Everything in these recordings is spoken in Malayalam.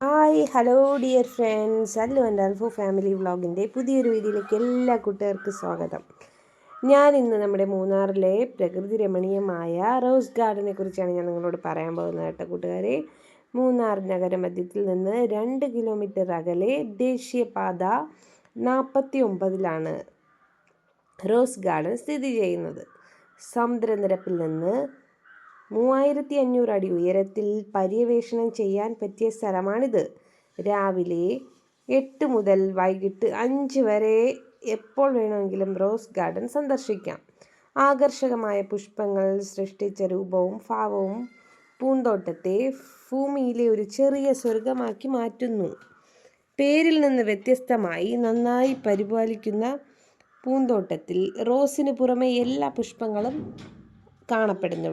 Hi hello dear friends, Allu and Alfu family വ്ളോഗിൻ്റെ പുതിയൊരു വീഡിയോയിലേക്ക് എല്ലാ കൂട്ടുകാർക്കും സ്വാഗതം. ഞാൻ ഇന്ന് നമ്മുടെ മൂന്നാറിലെ പ്രകൃതി രമണീയമായ റോസ് ഗാർഡനെ കുറിച്ചാണ് ഞാൻ നിങ്ങളോട് പറയാൻ പോകുന്നത് കേട്ടോ കൂട്ടുകാരെ. മൂന്നാർ നഗരമധ്യത്തിൽ നിന്ന് 2 കിലോമീറ്റർ അകലെ ദേശീയപാത 49 റോസ് ഗാർഡൻ സ്ഥിതി ചെയ്യുന്നത്. സമുദ്രനിരപ്പിൽ നിന്ന് 3500 അടി ഉയരത്തിൽ പര്യവേഷണം ചെയ്യാൻ പറ്റിയ സ്ഥലമാണിത്. രാവിലെ 8 മുതൽ വൈകിട്ട് 5 വരെ എപ്പോൾ വേണമെങ്കിലും റോസ് ഗാർഡൻ സന്ദർശിക്കാം. ആകർഷകമായ പുഷ്പങ്ങൾ സൃഷ്ടിച്ച രൂപവും ഭാവവും പൂന്തോട്ടത്തെ ഭൂമിയിലെ ഒരു ചെറിയ സ്വർഗമാക്കി മാറ്റുന്നു. പേരിൽ നിന്ന് വ്യത്യസ്തമായി നന്നായി പരിപാലിക്കുന്ന പൂന്തോട്ടത്തിൽ റോസിന് പുറമെ എല്ലാ പുഷ്പങ്ങളും കാണപ്പെടുന്നു.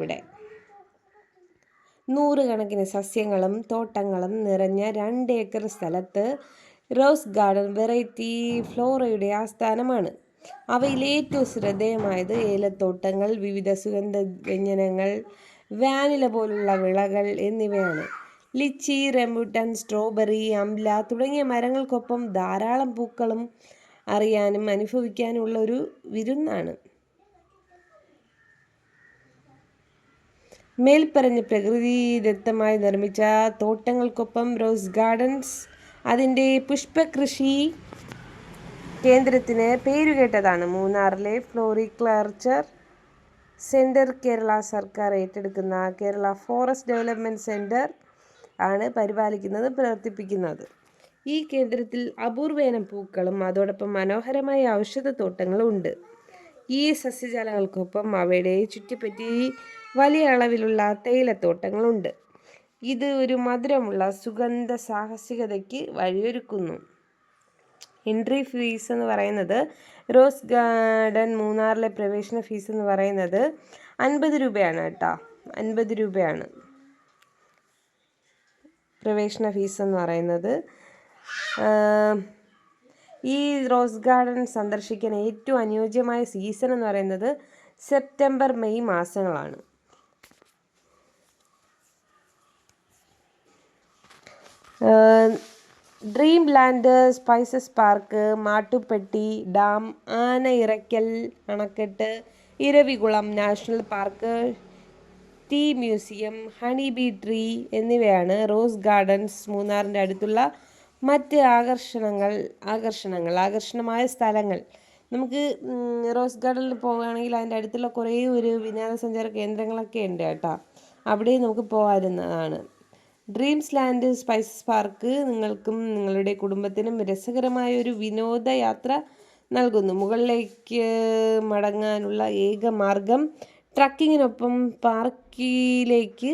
100 കണക്കിന് സസ്യങ്ങളും തോട്ടങ്ങളും നിറഞ്ഞ 2 ഏക്കർ സ്ഥലത്ത് റോസ് ഗാർഡൻ വെറൈറ്റി ഫ്ലോറയുടെ ആസ്ഥാനമാണ്. അവയിൽ ഏറ്റവും ശ്രദ്ധേയമായത് ഏലത്തോട്ടങ്ങൾ, വിവിധ സുഗന്ധ വ്യഞ്ജനങ്ങൾ, വാനില പോലുള്ള വിളകൾ എന്നിവയാണ്. ലിച്ചി, റംബുട്ടാൻ, സ്ട്രോബെറി, അംല തുടങ്ങിയ മരങ്ങൾക്കൊപ്പം ധാരാളം പൂക്കളും അറിയാനും അനുഭവിക്കാനുള്ള ഒരു വിരുന്നാണ്. മേൽപ്പറഞ്ഞ പ്രകൃതിദത്തമായി നിർമ്മിച്ച തോട്ടങ്ങൾക്കൊപ്പം റോസ് ഗാർഡൻസ് അതിൻ്റെ പുഷ്പകൃഷി കേന്ദ്രത്തിന് പേരുകേട്ടതാണ്. മൂന്നാറിലെ ഫ്ലോറികൾച്ചർ സെൻറ്റർ കേരള സർക്കാർ ഏറ്റെടുക്കുന്ന കേരള ഫോറസ്റ്റ് ഡെവലപ്മെൻറ്റ് സെൻറ്റർ ആണ് പരിപാലിക്കുന്നത്, പ്രവർത്തിപ്പിക്കുന്നത്. ഈ കേന്ദ്രത്തിൽ അപൂർവേനം പൂക്കളും അതോടൊപ്പം മനോഹരമായ ഔഷധത്തോട്ടങ്ങളും ഉണ്ട്. ഈ സസ്യജാലങ്ങൾക്കൊപ്പം അവയുടെ ചുറ്റിപ്പറ്റി വലിയ അളവിലുള്ള തേയിലത്തോട്ടങ്ങളുണ്ട്. ഇത് ഒരു മധുരമുള്ള സുഗന്ധ സാഹസികതയ്ക്ക് വഴിയൊരുക്കുന്നു. എൻട്രി ഫീസ് എന്ന് പറയുന്നത്, റോസ് ഗാർഡൻ മൂന്നാറിലെ പ്രവേശന ഫീസ് എന്ന് പറയുന്നത് 50 രൂപയാണ് കേട്ടോ. 50 രൂപയാണ് പ്രവേശന ഫീസ് എന്ന് പറയുന്നത്. ഈ റോസ് ഗാർഡൻ സന്ദർശിക്കാൻ ഏറ്റവും അനുയോജ്യമായ സീസൺ എന്ന് പറയുന്നത് സെപ്റ്റംബർ മെയ് മാസങ്ങളാണ്. Dream land, spices park, Mattupetty dam, ആനയിറക്കൽ അണക്കെട്ട്, Eravikulam national park, tea museum, honey bee tree എന്നിവയാണ് റോസ് ഗാർഡൻസ് മൂന്നാറിൻ്റെ അടുത്തുള്ള മറ്റ് ആകർഷണമായ സ്ഥലങ്ങൾ. നമുക്ക് റോസ് ഗാർഡനിൽ പോവുകയാണെങ്കിൽ അതിൻ്റെ അടുത്തുള്ള കുറേ ഒരു വിനോദസഞ്ചാര കേന്ദ്രങ്ങളൊക്കെ ഉണ്ട് കേട്ടോ. അവിടെയും നമുക്ക് പോകാവുന്നതാണ്. ഡ്രീംസ് ലാൻഡ്, സ്പൈസസ് പാർക്ക് നിങ്ങൾക്കും നിങ്ങളുടെ കുടുംബത്തിനും രസകരമായ ഒരു വിനോദയാത്ര നൽകുന്നു. മുകളിലേക്ക് മടങ്ങാനുള്ള ഏക മാർഗം ട്രക്കിങ്ങിനൊപ്പം പാർക്കിലേക്ക്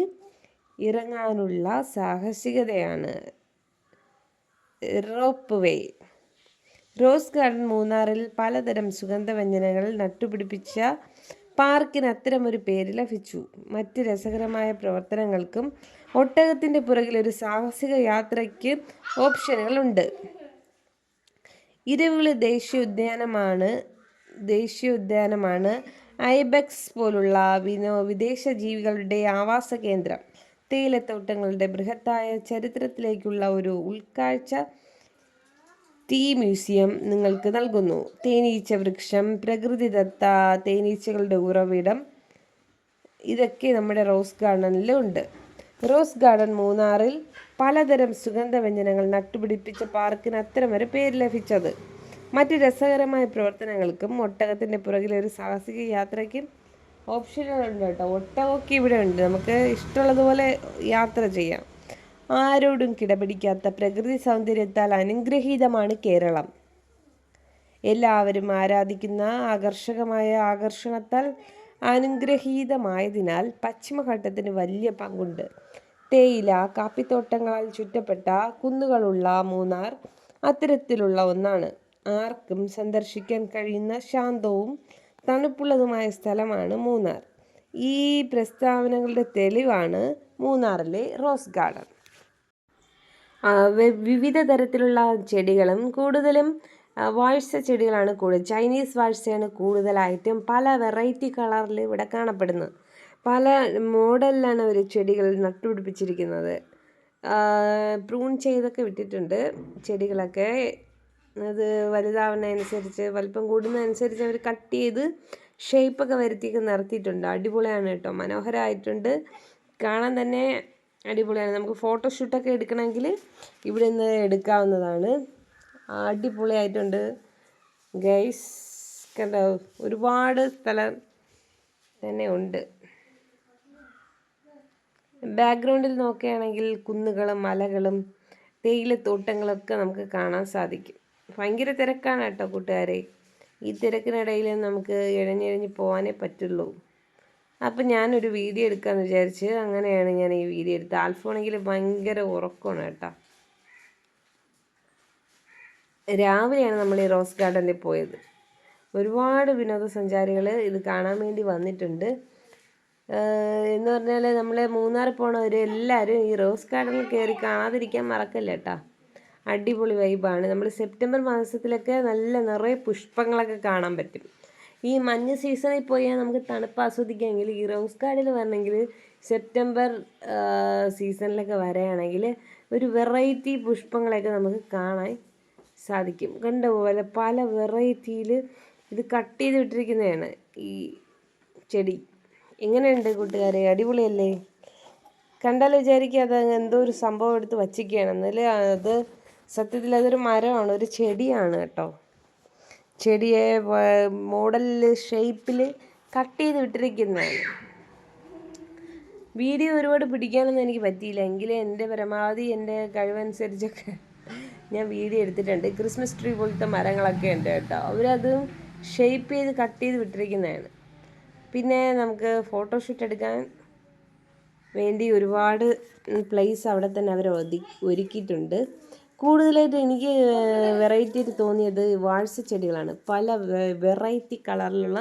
ഇറങ്ങാനുള്ള സാഹസികതയാണ്. Rope way. റോസ് ഗാർഡൻ മൂന്നാറിൽ പലതരം സുഗന്ധവ്യഞ്ജനങ്ങൾ നട്ടുപിടിപ്പിച്ച പാർക്കിന് അത്തരമൊരു പേര് ലഭിച്ചു. മറ്റ് രസകരമായ പ്രവർത്തനങ്ങൾക്കും ഒട്ടകത്തിൻ്റെ പുറകിൽ ഒരു സാഹസിക യാത്രയ്ക്ക് ഓപ്ഷനുകളുണ്ട്. ഇരവികുളം ദേശീയോദ്യാനമാണ് ഐബെക്സ് പോലുള്ള വിദേശ ജീവികളുടെ ആവാസ കേന്ദ്രം. തേയിലത്തോട്ടങ്ങളുടെ ബൃഹത്തായ ചരിത്രത്തിലേക്കുള്ള ഒരു ഉൾക്കാഴ്ച ടീ മ്യൂസിയം നിങ്ങൾക്ക് നൽകുന്നു. തേനീച്ച വൃക്ഷം, പ്രകൃതിദത്ത തേനീച്ചകളുടെ ഉറവിടം, ഇതൊക്കെ നമ്മുടെ റോസ് ഗാർഡനിലുണ്ട്. റോസ് ഗാർഡൻ മൂന്നാറിൽ പലതരം സുഗന്ധവ്യഞ്ജനങ്ങൾ നട്ടുപിടിപ്പിച്ച പാർക്കിന് അത്തരമൊരു പേര് ലഭിച്ചത്. മറ്റ് രസകരമായ പ്രവർത്തനങ്ങൾക്കും ഒട്ടകത്തിൻ്റെ പുറകിലെ ഒരു സാഹസിക യാത്രയ്ക്കും ഓപ്ഷനുകളുണ്ട് കേട്ടോ. ഒട്ടകമൊക്കെ ഇവിടെ ഉണ്ട്, നമുക്ക് ഇഷ്ടമുള്ളതുപോലെ യാത്ര ചെയ്യാം. ആരോടും കിടപിടിക്കാത്ത പ്രകൃതി സൗന്ദര്യത്താൽ അനുഗ്രഹീതമാണ് കേരളം. എല്ലാവരും ആരാധിക്കുന്ന ആകർഷണത്താൽ അനുഗ്രഹീതമായതിനാൽ പശ്ചിമഘട്ടത്തിന് വലിയ പങ്കുണ്ട്. തേയില, കാപ്പിത്തോട്ടങ്ങളാൽ ചുറ്റപ്പെട്ട കുന്നുകളുള്ള മൂന്നാർ അത്തരത്തിലുള്ള ഒന്നാണ്. ആർക്കും സന്ദർശിക്കാൻ കഴിയുന്ന ശാന്തവും തണുപ്പുള്ളതുമായ സ്ഥലമാണ് മൂന്നാർ. ഈ പ്രസ്താവനകളുടെ തെളിവാണ് മൂന്നാറിലെ റോസ് ഗാർഡൻ. വിവിധ തരത്തിലുള്ള ചെടികളും കൂടുതലും വാഴ്സ ചെടികളാണ് കൂടുതൽ. ചൈനീസ് വാഴ്സയാണ് കൂടുതലായിട്ടും പല വെറൈറ്റി കളറിൽ ഇവിടെ കാണപ്പെടുന്നത്. പല മോഡലിലാണ് അവർ ചെടികൾ നട്ടുപിടിപ്പിച്ചിരിക്കുന്നത്. പ്രൂൺ ചെയ്തൊക്കെ വിട്ടിട്ടുണ്ട് ചെടികളൊക്കെ. അത് വലുതാവുന്നതനുസരിച്ച് വലിപ്പം കൂടുന്നതനുസരിച്ച് അവർ കട്ട് ചെയ്ത് ഷേപ്പൊക്കെ വരുത്തിയൊക്കെ നിർത്തിയിട്ടുണ്ട്. അടിപൊളിയാണ് കേട്ടോ, മനോഹരമായിട്ടുണ്ട്, കാണാൻ തന്നെ അടിപൊളിയാണ്. നമുക്ക് ഫോട്ടോഷൂട്ടൊക്കെ എടുക്കണമെങ്കിൽ ഇവിടെ നിന്ന് എടുക്കാവുന്നതാണ്. അടിപൊളിയായിട്ടുണ്ട് ഗൈസ്, കണ്ടോ, ഒരുപാട് സ്ഥലം തന്നെ ഉണ്ട്. ബാക്ക്ഗ്രൗണ്ടിൽ നോക്കുകയാണെങ്കിൽ കുന്നുകളും മലകളും തേയിലത്തോട്ടങ്ങളൊക്കെ നമുക്ക് കാണാൻ സാധിക്കും. ഭയങ്കര തിരക്കാണ് കേട്ടോ കൂട്ടുകാരെ. ഈ തിരക്കിനിടയിൽ നമുക്ക് ഇഴഞ്ഞിഴഞ്ഞ് പോകാനേ പറ്റുള്ളൂ. അപ്പം ഞാനൊരു വീഡിയോ എടുക്കാമെന്ന് വിചാരിച്ച് അങ്ങനെയാണ് ഞാൻ ഈ വീഡിയോ എടുത്തത്. ആൽഫോണെങ്കിൽ ഭയങ്കര ഉറക്കമാണ് കേട്ടോ. രാവിലെയാണ് നമ്മൾ ഈ റോസ് ഗാർഡനിൽ പോയത്. ഒരുപാട് വിനോദസഞ്ചാരികൾ ഇത് കാണാൻ വേണ്ടി വന്നിട്ടുണ്ട്. എന്ന് പറഞ്ഞാൽ നമ്മൾ മൂന്നാർ പോണവർ എല്ലാവരും ഈ റോസ് ഗാർഡനിൽ കയറി കാണാതിരിക്കാൻ മറക്കല്ല കേട്ടോ. അടിപൊളി വൈബാണ്. നമ്മൾ സെപ്റ്റംബർ മാസത്തിലൊക്കെ നല്ല നിറയെ പുഷ്പങ്ങളൊക്കെ കാണാൻ പറ്റും. ഈ മഞ്ഞ് സീസണിൽ പോയാൽ നമുക്ക് തണുപ്പ് ആസ്വദിക്കാമെങ്കിൽ ഈ റോസ് ഗാർഡനിൽ വരണമെങ്കിൽ സെപ്റ്റംബർ സീസണിലൊക്കെ വരികയാണെങ്കിൽ ഒരു വെറൈറ്റി പുഷ്പങ്ങളൊക്കെ നമുക്ക് കാണാൻ സാധിക്കും. കണ്ട പോലെ പല വെറൈറ്റിയിൽ ഇത് കട്ട് ചെയ്ത് വിട്ടിരിക്കുന്നതാണ് ഈ ചെടി. എങ്ങനെയുണ്ട് കൂട്ടുകാരെ, അടിപൊളിയല്ലേ? കണ്ടാൽ വിചാരിക്കുക അത് എന്തോ ഒരു സംഭവം എടുത്ത് വച്ചിരിക്കുകയാണെന്നല്ല. അത് സത്യത്തിൽ അതൊരു മരമാണ്, ഒരു ചെടിയാണ് കേട്ടോ. ചെടിയെ മോഡലിൽ ഷേപ്പിൽ കട്ട് ചെയ്ത് വിട്ടിരിക്കുന്നതാണ്. വീഡിയോ ഒരുപാട് പിടിക്കാനൊന്നും എനിക്ക് പറ്റിയില്ല, എങ്കിലും എൻ്റെ പരമാവധി എൻ്റെ കഴിവനുസരിച്ചൊക്കെ ഞാൻ വീഡിയോ എടുത്തിട്ടുണ്ട്. ക്രിസ്മസ് ട്രീ പോലത്തെ മരങ്ങളൊക്കെ ഉണ്ട് കേട്ടോ. അവരത് ഷേപ്പ് ചെയ്ത് കട്ട് ചെയ്ത് വിട്ടിരിക്കുന്നതാണ്. പിന്നെ നമുക്ക് ഫോട്ടോഷൂട്ട് എടുക്കാൻ വേണ്ടി ഒരുപാട് പ്ലേസ് അവിടെ തന്നെ അവർ ഒരുക്കിയിട്ടുണ്ട്. കൂടുതലായിട്ട് എനിക്ക് വെറൈറ്റി ആയിട്ട് തോന്നിയത് വാഴ്സ ചെടികളാണ്. പല വെറൈറ്റി കളറിലുള്ള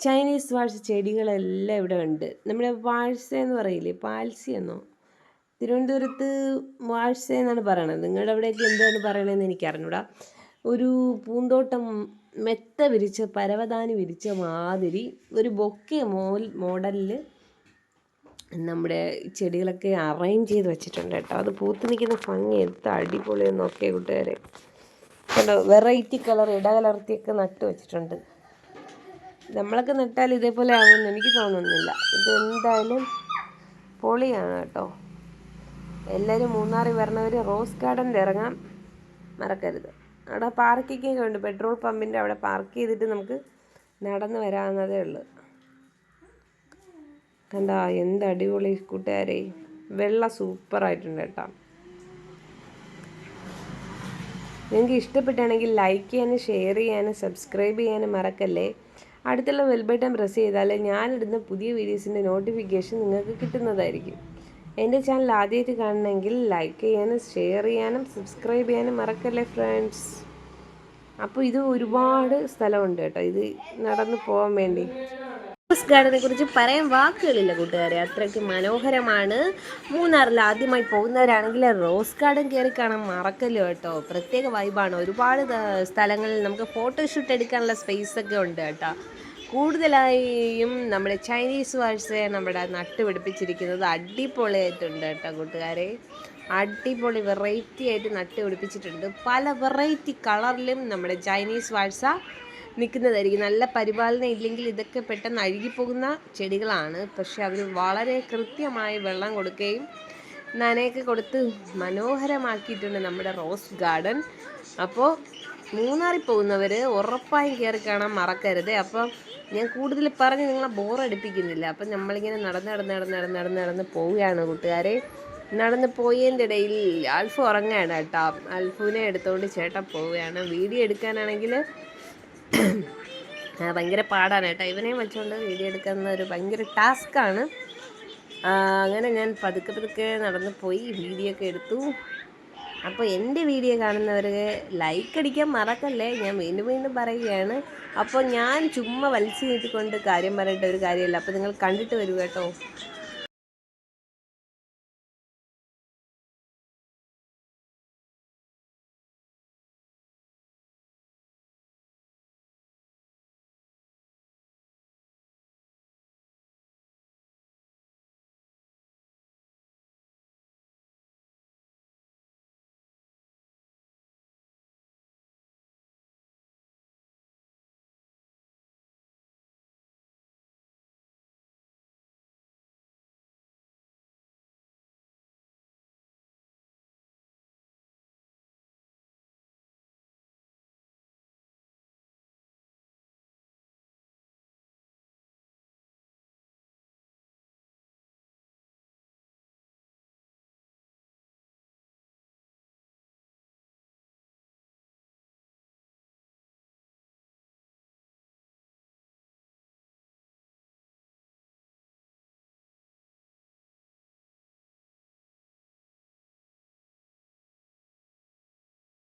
ചൈനീസ് വാഴ്സ ചെടികളെല്ലാം ഇവിടെ ഉണ്ട്. നമ്മുടെ വാഴ്സ എന്ന് പറയില്ലേ, പാൽസി എന്നോ, തിരുവനന്തപുരത്ത് വാഴ്സ എന്നാണ് പറയണത്. നിങ്ങളുടെ അവിടെയൊക്കെ എന്താണ് പറയണതെന്ന് എനിക്ക് അറിഞ്ഞൂടാ. ഒരു പൂന്തോട്ടം മെത്ത വിരിച്ച പരവതാനി വിരിച്ച മാതിരി ഒരു ബൊക്കെ മോഡലിൽ നമ്മുടെ ചെടികളൊക്കെ അറേഞ്ച് ചെയ്ത് വെച്ചിട്ടുണ്ട് കേട്ടോ. അത് പൂത്ത് നിൽക്കുന്ന ഭംഗി എന്ത് അടിപൊളിയെന്ന് നോക്കിയ കൂട്ടുകാരെ. കണ്ടോ, വെറൈറ്റി കളർ ഇടകലർത്തിയൊക്കെ നട്ട് വെച്ചിട്ടുണ്ട്. നമ്മളൊക്കെ നട്ടാൽ ഇതേപോലെ ആകുമെന്ന് എനിക്ക് തോന്നുന്നില്ല. ഇതെന്തായാലും പൊളിയാണ് കേട്ടോ. എല്ലാവരും മൂന്നാറിൽ വരണവർ റോസ് ഗാർഡനിൽ ഇറങ്ങാൻ മറക്കരുത്. അവിടെ പാർക്കിങ്ങൊക്കെ ഉണ്ട്. പെട്രോൾ പമ്പിൻ്റെ അവിടെ പാർക്ക് ചെയ്തിട്ട് നമുക്ക് നടന്ന് വരാവുന്നതേ ഉള്ളൂ. കണ്ടാ എന്ത് അടിപൊളി കൂട്ടുകാരെ, വെള്ള സൂപ്പറായിട്ടുണ്ട് കേട്ടോ. നിങ്ങൾക്ക് ഇഷ്ടപ്പെട്ടാണെങ്കിൽ ലൈക്ക് ചെയ്യാനും ഷെയർ ചെയ്യാനും സബ്സ്ക്രൈബ് ചെയ്യാനും മറക്കല്ലേ. അടുത്തുള്ള ബെൽ ബട്ടൺ പ്രസ് ചെയ്താൽ ഞാനിടുന്ന പുതിയ വീഡിയോസിൻ്റെ നോട്ടിഫിക്കേഷൻ നിങ്ങൾക്ക് കിട്ടുന്നതായിരിക്കും. എൻ്റെ ചാനൽ ആദ്യമായിട്ട് കാണണമെങ്കിൽ ലൈക്ക് ചെയ്യാനും ഷെയർ ചെയ്യാനും സബ്സ്ക്രൈബ് ചെയ്യാനും മറക്കല്ലേ ഫ്രണ്ട്സ്. അപ്പോൾ ഇത് ഒരുപാട് സ്ഥലമുണ്ട് കേട്ടോ ഇത് നടന്ന് പോകാൻ വേണ്ടി. റോസ് ഗാർഡനെ കുറിച്ച് പറയാൻ വാക്കുകളില്ല കൂട്ടുകാരെ, അത്രയ്ക്ക് മനോഹരമാണ്. മൂന്നാറിൽ ആദ്യമായി പോകുന്നവരാണെങ്കിൽ റോസ് ഗാർഡൻ കയറി കാണാൻ മറക്കല്ലോ കേട്ടോ. പ്രത്യേക വൈബാണ്. ഒരുപാട് സ്ഥലങ്ങളിൽ നമുക്ക് ഫോട്ടോഷൂട്ട് എടുക്കാനുള്ള സ്പേസൊക്കെ ഉണ്ട് കേട്ടോ. കൂടുതലായും നമ്മുടെ ചൈനീസ് വാഴ്സ നമ്മുടെ നട്ടുപിടിപ്പിച്ചിരിക്കുന്നത് അടിപൊളിയായിട്ടുണ്ട് കേട്ടോ കൂട്ടുകാരെ. അടിപൊളി വെറൈറ്റി ആയിട്ട് നട്ടുപിടിപ്പിച്ചിട്ടുണ്ട്. പല വെറൈറ്റി കളറിലും നമ്മുടെ ചൈനീസ് വാഴ്സ നിൽക്കുന്നതായിരിക്കും. നല്ല പരിപാലനം ഇല്ലെങ്കിൽ ഇതൊക്കെ പെട്ടെന്ന് അഴുകിപ്പോകുന്ന ചെടികളാണ്. പക്ഷെ അവർ വളരെ കൃത്യമായി വെള്ളം കൊടുക്കുകയും നനയൊക്കെ കൊടുത്ത് മനോഹരമാക്കിയിട്ടുണ്ട് നമ്മുടെ റോസ് ഗാർഡൻ. അപ്പോൾ മൂന്നാറിൽ പോകുന്നവർ ഉറപ്പായും കയറി കാണാൻ മറക്കരുത്. അപ്പം ഞാൻ കൂടുതൽ പറഞ്ഞ് നിങ്ങളെ ബോറടിപ്പിക്കുന്നില്ല. അപ്പം നമ്മളിങ്ങനെ നടന്ന് പോവുകയാണ് കൂട്ടുകാരെ. നടന്ന് പോയതിൻ്റെ ഇടയിൽ ആൽഫു ഉറങ്ങുകയാണ് കേട്ടോ. ആൽഫുവിനെ എടുത്തുകൊണ്ട് ചേട്ടൻ പോവുകയാണ്. വീഡിയോ എടുക്കാനാണെങ്കിൽ ഭയങ്കര പാടാണ് കേട്ടോ. ഇവനെയും വെച്ചുകൊണ്ട് വീഡിയോ എടുക്കുന്ന ഒരു ഭയങ്കര ടാസ്ക്കാണ്. അങ്ങനെ ഞാൻ പതുക്കെ നടന്ന് പോയി വീഡിയോ ഒക്കെ എടുത്തു. അപ്പോൾ എൻ്റെ വീഡിയോ കാണുന്നവർ ലൈക്ക് അടിക്കാൻ മറക്കല്ലേ, ഞാൻ വീണ്ടും പറയുകയാണ്. അപ്പോൾ ഞാൻ ചുമ്മാ വലിച്ചു നീട്ടിക്കൊണ്ട് കാര്യം പറയേണ്ട ഒരു കാര്യമല്ല. അപ്പോൾ നിങ്ങൾ കണ്ടിട്ട് വരൂ കേട്ടോ.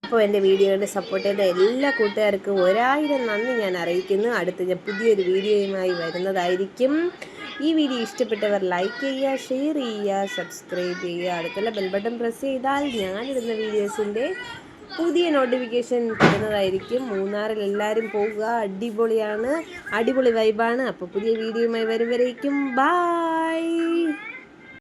അപ്പോൾ എൻ്റെ വീഡിയോ കണ്ട് സപ്പോർട്ട് ചെയ്ത എല്ലാ കൂട്ടുകാർക്കും 1000 നന്ദി ഞാൻ അറിയിക്കുന്നു. അടുത്ത് ഞാൻ പുതിയൊരു വീഡിയോയുമായി വരുന്നതായിരിക്കും. ഈ വീഡിയോ ഇഷ്ടപ്പെട്ടവർ ലൈക്ക് ചെയ്യുക, ഷെയർ ചെയ്യുക, സബ്സ്ക്രൈബ് ചെയ്യുക. അടുത്തുള്ള ബെൽ ബട്ടൺ പ്രസ് ചെയ്താൽ ഞാനിടുന്ന വീഡിയോസിൻ്റെ പുതിയ നോട്ടിഫിക്കേഷൻ തരുന്നതായിരിക്കും. മൂന്നാറിൽ എല്ലാവരും പോവുക, അടിപൊളിയാണ്, അടിപൊളി വൈബാണ്. അപ്പോൾ പുതിയ വീഡിയോയുമായി വരും വരേക്കും ബായ്.